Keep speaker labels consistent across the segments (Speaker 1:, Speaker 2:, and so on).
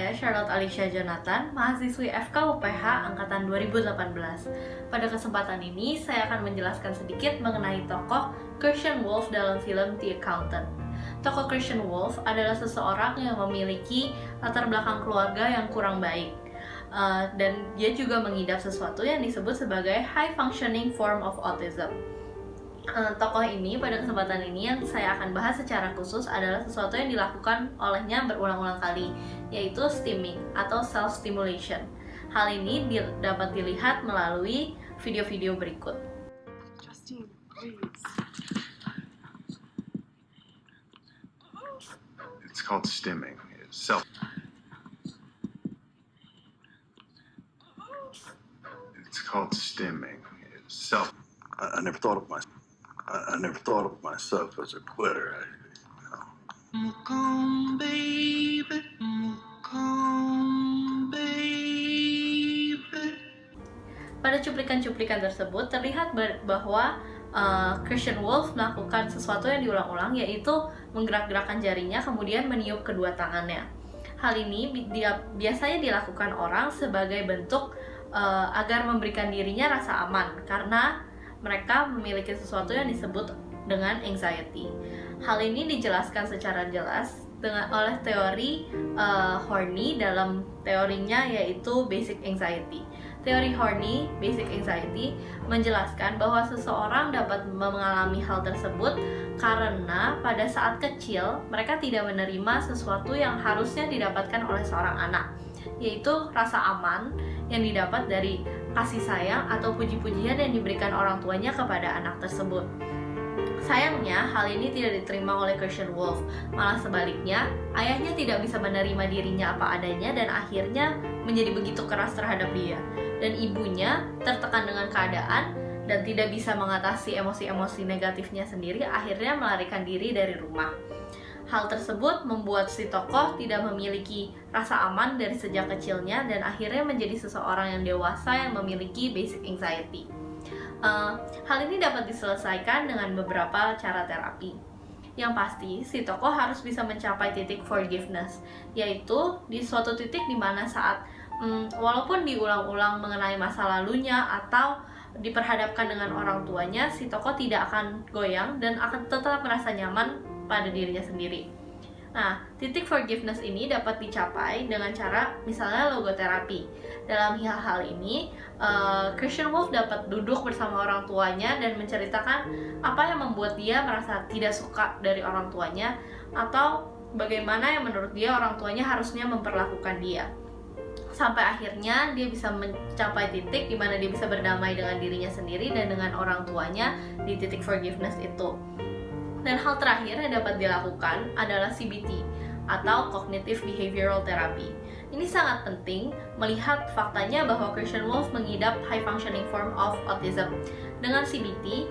Speaker 1: saya Charlotte Alicia Jonathan, mahasiswi FK UPH Angkatan 2018. Pada kesempatan ini, saya akan menjelaskan sedikit mengenai tokoh Christian Wolff dalam film The Accountant. Tokoh Christian Wolff adalah seseorang yang memiliki latar belakang keluarga yang kurang baik. Dan dia juga mengidap sesuatu yang disebut sebagai high functioning form of autism. Tokoh ini pada kesempatan ini yang saya akan bahas secara khusus adalah sesuatu yang dilakukan olehnya berulang-ulang kali, yaitu stimming atau self-stimulation. Hal ini dapat dilihat melalui video-video berikut.
Speaker 2: Justine, please.
Speaker 3: It's called stimming. It's called stimming.
Speaker 4: I never thought of myself as a quitter.
Speaker 1: Pada cuplikan-cuplikan tersebut terlihat bahwa Christian Wolff melakukan sesuatu yang diulang-ulang, yaitu menggerak-gerakkan jarinya kemudian meniup kedua tangannya. Hal ini biasanya dilakukan orang sebagai bentuk agar memberikan dirinya rasa aman karena mereka memiliki sesuatu yang disebut dengan anxiety. Hal ini dijelaskan secara jelas oleh teori Horny dalam teorinya yaitu Basic Anxiety. Teori Horny, Basic Anxiety, menjelaskan bahwa seseorang dapat mengalami hal tersebut karena pada saat kecil mereka tidak menerima sesuatu yang harusnya didapatkan oleh seorang anak, yaitu rasa aman yang didapat dari kasih sayang atau puji-pujian yang diberikan orang tuanya kepada anak tersebut. Sayangnya, hal ini tidak diterima oleh Christian Wolff. Malah sebaliknya, ayahnya tidak bisa menerima dirinya apa adanya dan akhirnya menjadi begitu keras terhadap dia. Dan ibunya tertekan dengan keadaan dan tidak bisa mengatasi emosi-emosi negatifnya sendiri, akhirnya melarikan diri dari rumah. Hal tersebut membuat si tokoh tidak memiliki rasa aman dari sejak kecilnya dan akhirnya menjadi seseorang yang dewasa yang memiliki basic anxiety. Hal ini dapat diselesaikan dengan beberapa cara terapi. Yang pasti, si tokoh harus bisa mencapai titik forgiveness, yaitu di suatu titik di mana saat walaupun diulang-ulang mengenai masa lalunya atau diperhadapkan dengan orang tuanya, si tokoh tidak akan goyang dan akan tetap merasa nyaman pada dirinya sendiri. Nah, titik forgiveness ini dapat dicapai dengan cara misalnya logoterapi. Dalam hal ini, Christian Wolff dapat duduk bersama orang tuanya dan menceritakan apa yang membuat dia merasa tidak suka dari orang tuanya atau bagaimana yang menurut dia orang tuanya harusnya memperlakukan dia. Sampai akhirnya dia bisa mencapai titik di mana dia bisa berdamai dengan dirinya sendiri dan dengan orang tuanya di titik forgiveness itu. Dan hal terakhir yang dapat dilakukan adalah CBT atau Cognitive Behavioral Therapy. Ini sangat penting melihat faktanya bahwa Christian Wolff mengidap high functioning form of autism. Dengan CBT,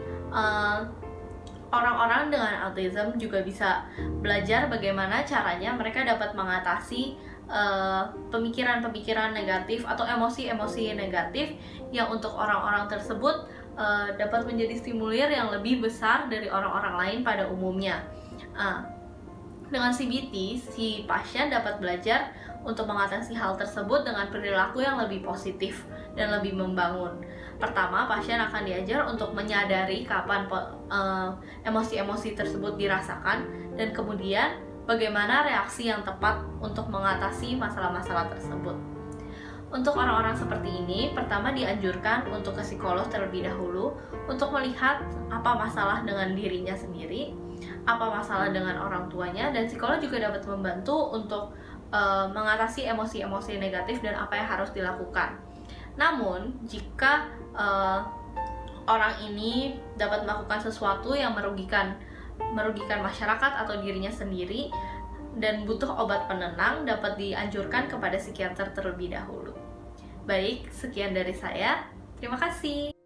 Speaker 1: orang-orang dengan autism juga bisa belajar bagaimana caranya mereka dapat mengatasi pemikiran-pemikiran negatif atau emosi-emosi negatif yang untuk orang-orang tersebut dapat menjadi stimulir yang lebih besar dari orang-orang lain pada umumnya. Dengan CBT, si pasien dapat belajar untuk mengatasi hal tersebut dengan perilaku yang lebih positif dan lebih membangun. Pertama, pasien akan diajar untuk menyadari kapan emosi-emosi tersebut dirasakan dan kemudian bagaimana reaksi yang tepat untuk mengatasi masalah-masalah tersebut. Untuk orang-orang seperti ini, pertama dianjurkan untuk ke psikolog terlebih dahulu untuk melihat apa masalah dengan dirinya sendiri, apa masalah dengan orang tuanya, dan psikolog juga dapat membantu untuk mengatasi emosi-emosi negatif dan apa yang harus dilakukan. Namun, jika orang ini dapat melakukan sesuatu yang merugikan masyarakat atau dirinya sendiri dan butuh obat penenang, dapat dianjurkan kepada psikiater terlebih dahulu. Baik, sekian dari saya. Terima kasih.